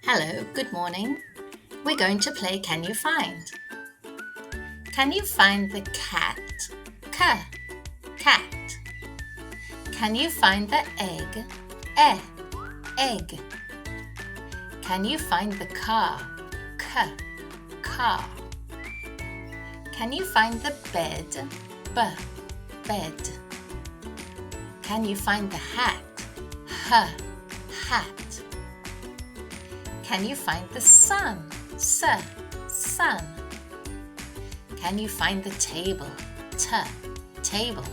Hello, good morning. We're going to play Can You Find? Can you find the cat? Cat. Can you find the egg? Egg. Can you find the car? Car. Can you find the bed? Bed. Can you find the hat? Hat. Can you find the sun? Sun. Can you find the table? Table.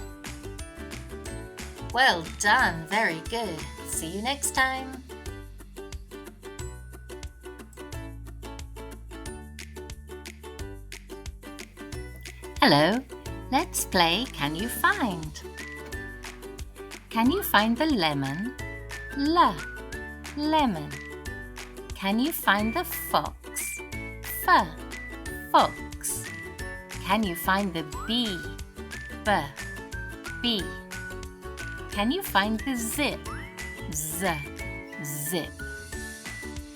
Well done, very good. See you next time. Hello, let's play Can You Find? Can you find the lemon? Lemon. Can you find the fox? Fox. Can you find the bee? Bee. Can you find the zip? Zip.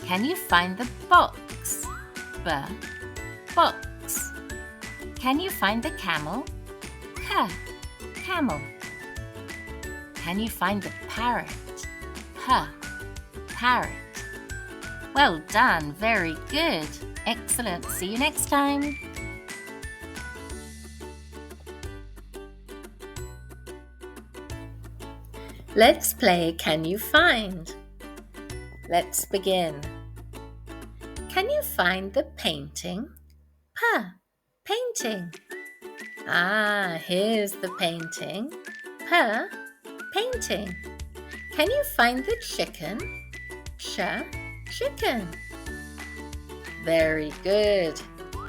Can you find the box? Box. Can you find the camel? Camel. Can you find the parrot? Parrot. Well done, very good. Excellent. See you next time. Let's play Can You Find? Let's begin. Can you find the painting? Painting. Here's the painting. Painting. Can you find the chicken? Chicken. Very good.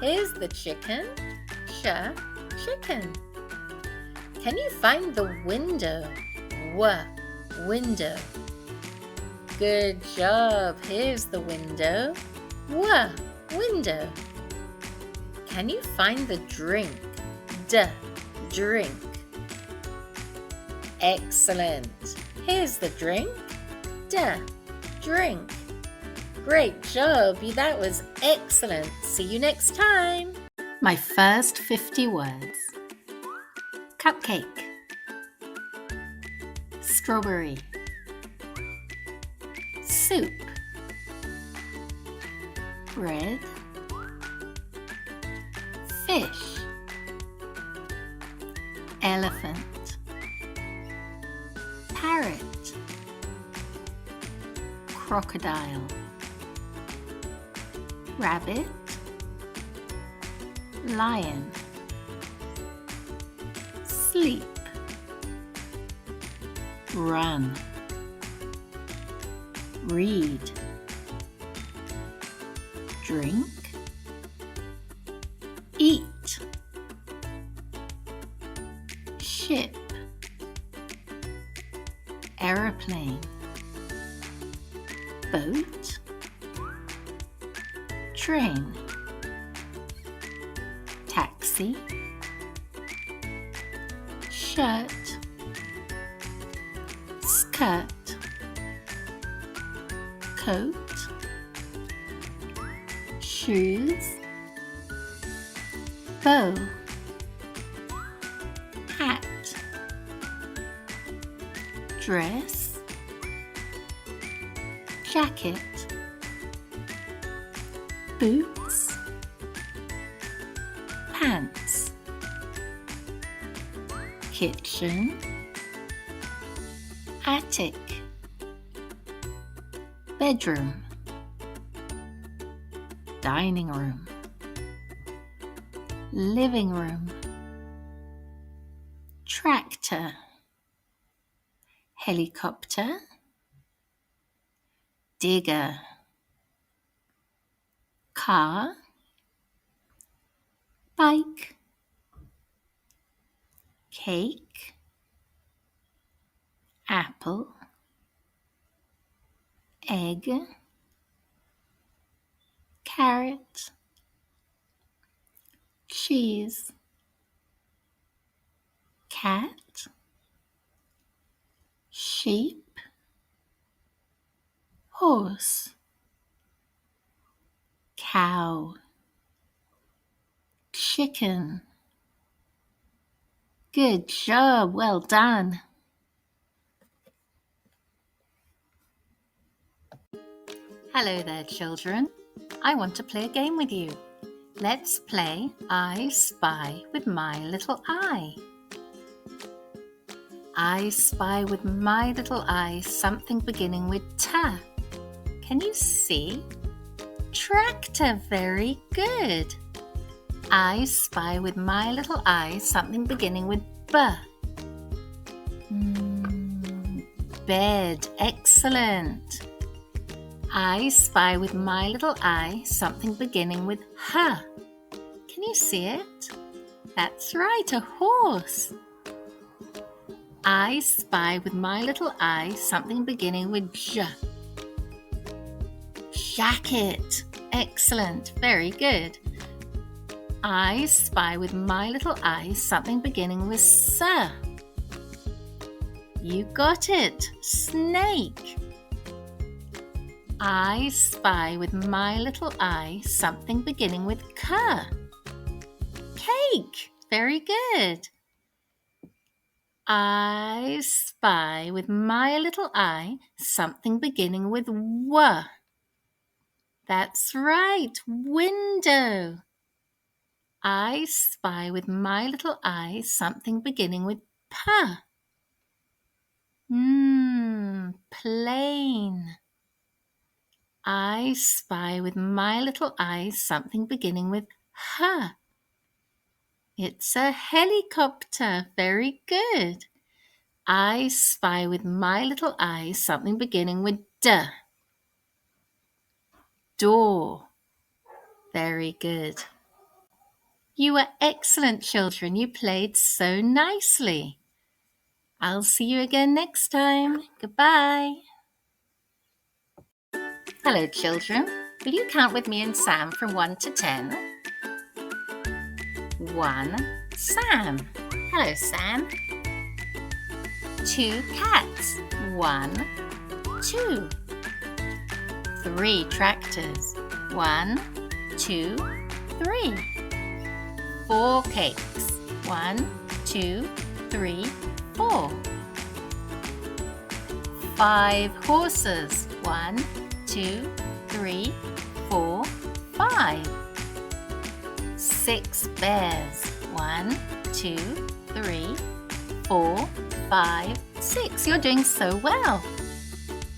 Here's the chicken. Chicken. Can you find the window? Window. Good job. Here's the window. Window. Can you find the drink? Drink. Excellent. Here's the drink. Drink. Great job. That was excellent. See you next time. My first 50 words. Cupcake. Strawberry. Soup. Bread. Fish. Elephant. Parrot. Crocodile. Rabbit. Lion. Sleep. Run. Read. Drink. Eat. Ship. Aeroplane. Boat. Train. Taxi. Shirt. Skirt. Coat. Shoes. Bow. Hat. Dress. Jacket. Boots. Pants. Kitchen. Attic. Bedroom. Dining room. Living room. Tractor. Helicopter. Digger. Car. Bike. Cake. Apple. Egg. Carrot. Cheese. Cat. Sheep. Horse. cow, chicken. Good job, well done. Hello there, children. I want to play a game with you. Let's play I Spy with My Little Eye. I spy with my little eye something beginning with T. Can you see? Tractor, very good. I spy with my little eye something beginning with B. Bed, excellent. I spy with my little eye something beginning with H. Can you see it? That's right, a horse. I spy with my little eye something beginning with J. Jacket, excellent, very good. I spy with my little eye something beginning with S. You got it, snake. I spy with my little eye something beginning with K. Cake, very good. I spy with my little eye something beginning with W. That's right, window. I spy with my little eye something beginning with P. Plane. I spy with my little eye something beginning with H. It's a helicopter. Very good. I spy with my little eye something beginning with D. Door. Very good. You were excellent, children. You played so nicely. I'll see you again next time. Goodbye. Hello, children. Will you count with me and Sam from 1 to 10? 1. Sam. Hello, Sam. 2 cats. 1, 2. 3 tractors. 1, 2, 3. 4 cakes. 1, 2, 3, 4. 5 horses. 1, 2, 3, 4, 5. 6 bears. 1, 2, 3, 4, 5, 6. You're doing so well.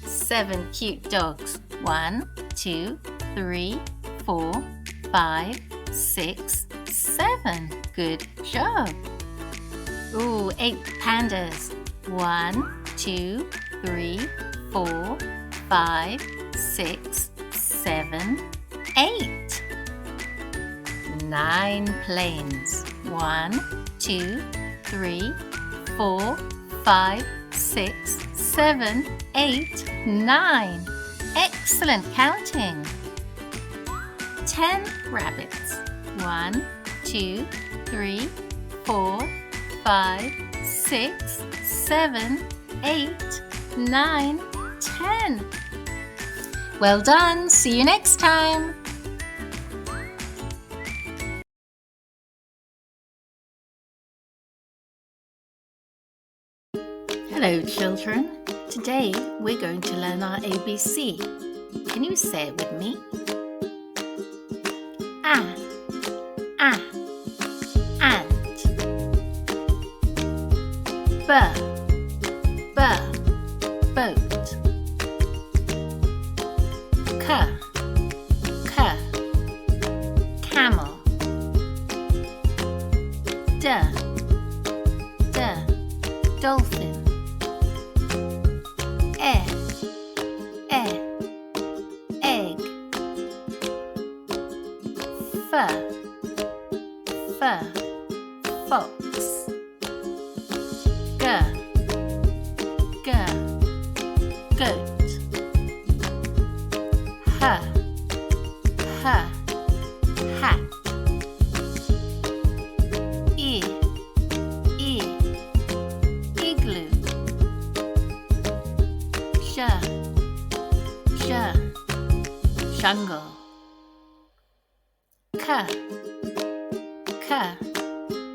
7 cute dogs. 1, 2, 3, 4, 5, 6, 7. Good job. Ooh, 8 pandas. 1, 2, 3, 4, 5, 6, 7, 8. 9 planes. 1, 2, 3, 4, 5, 6, 7, 8, 9. Excellent counting. 10 rabbits. 1, 2, 3, 4, 5, 6, 7, 8, 9, 10. Well done. See you next time. Hello, children. Today we're going to learn our ABC. Can you say it with me? A, ant. B, boat. C, camel. D, dolphin. Egg. F, fox. G, goat. H, hat. E, igloo. J, jungle.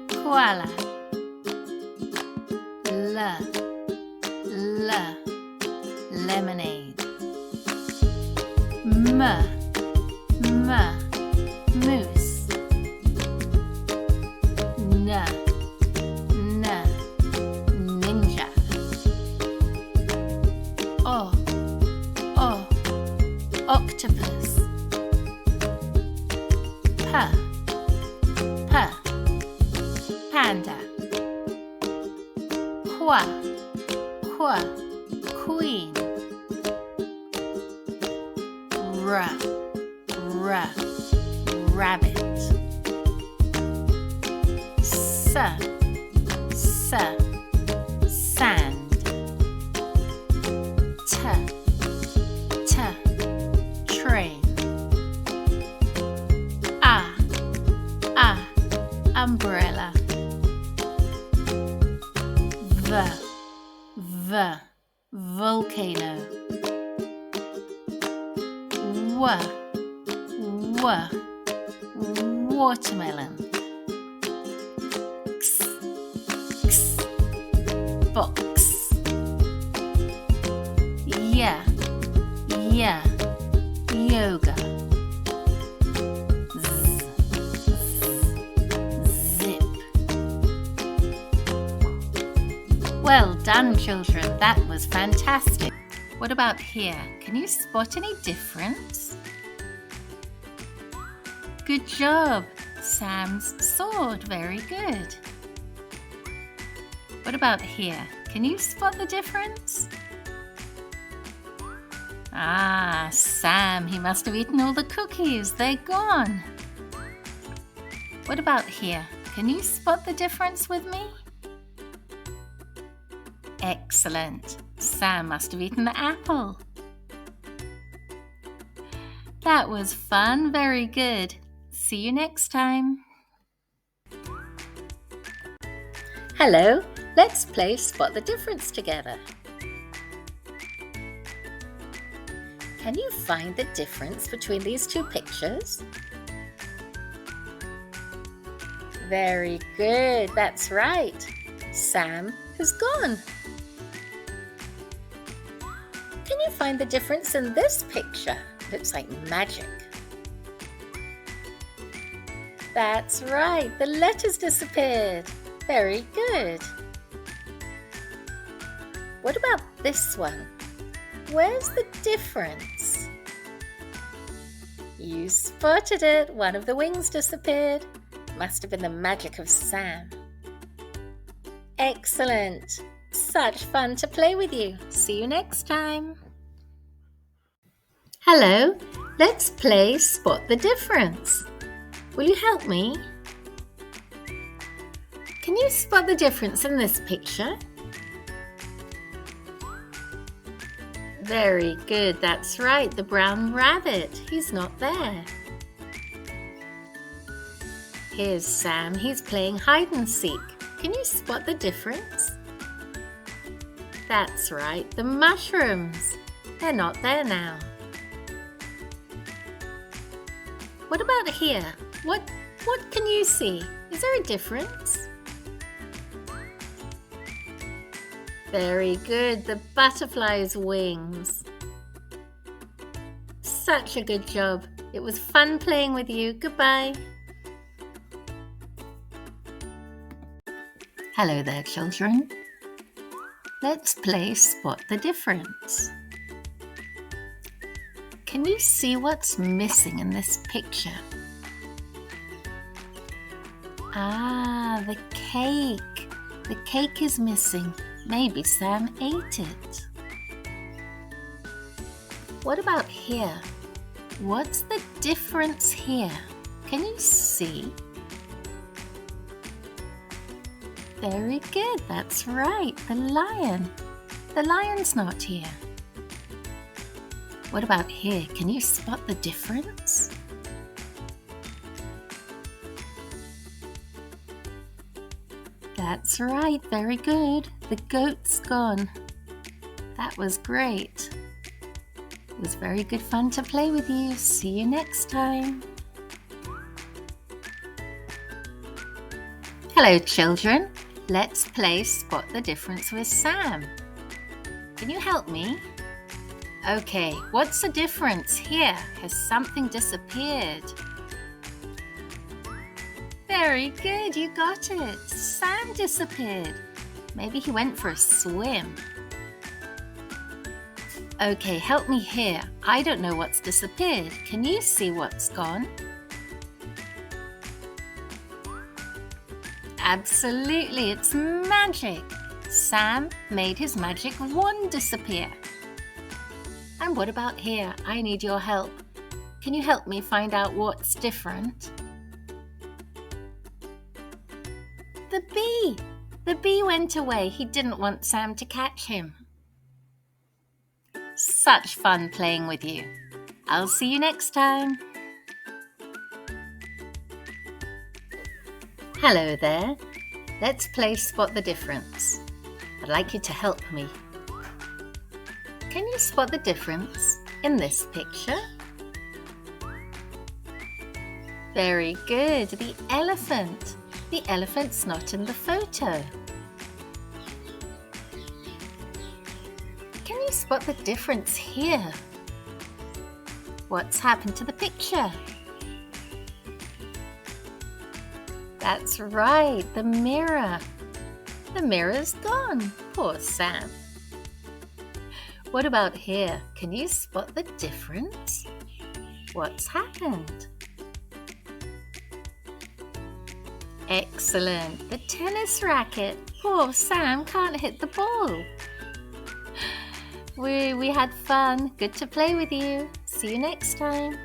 koala. Lemonade. Moose. Ninja. Octopus. Panda. Queen. Rabbit. Sand. Train. Umbrella. Volcano. Watermelon. Box. Yoga. Zip. Well done, children. That was fantastic. What about here? Can you spot any difference? Good job. Sam's sword. Very good. What about here? Can you spot the difference? Sam, he must have eaten all the cookies. They're gone. What about here? Can you spot the difference with me? Excellent. Sam must have eaten the apple. That was fun. Very good. See you next time. Hello. Let's play Spot the Difference together. Can you find the difference between these two pictures? Very good. That's right. Sam has gone. Can you find the difference in this picture? Looks like magic. That's right. The letters disappeared. Very good. What about this one? Where's the difference? You spotted it. One of the wings disappeared. Must have been the magic of Sam. Excellent. Such fun to play with you. See you next time. Hello. Let's play Spot the Difference. Will you help me? Can you spot the difference in this picture? Very good, that's right, the brown rabbit. He's not there. Here's Sam, he's playing hide and seek. Can you spot the difference? That's right, the mushrooms. They're not there now. What about here? What can you see? Is there a difference? Very good, the butterfly's wings. Such a good job. It was fun playing with you. Goodbye. Hello there, children. Let's play Spot the Difference. Can you see what's missing in this picture? The cake. The cake is missing. Maybe Sam ate it. What about here? What's the difference here? Can you see? Very good, that's right, the lion. The lion's not here. What about here? Can you spot the difference? That's right, very good. The goat's gone. That was great. It was very good fun to play with you. See you next time. Hello children, let's play Spot the Difference with Sam. Can you help me? Okay, what's the difference here? Has something disappeared? Very good, you got it. Sam disappeared. Maybe he went for a swim. Okay, help me here. I don't know what's disappeared. Can you see what's gone? Absolutely, it's magic. Sam made his magic wand disappear. And what about here? I need your help. Can you help me find out what's different? The bee. The bee went away. He didn't want Sam to catch him. Such fun playing with you. I'll see you next time. Hello there. Let's play Spot the Difference. I'd like you to help me. Can you spot the difference in this picture? Very good. The elephant. The elephant's not in the photo. Can you spot the difference here? What's happened to the picture? That's right, the mirror. The mirror's gone. Poor Sam. What about here? Can you spot the difference? What's happened? Excellent. The tennis racket. Poor Sam can't hit the ball. We had fun. Good to play with you. See you next time.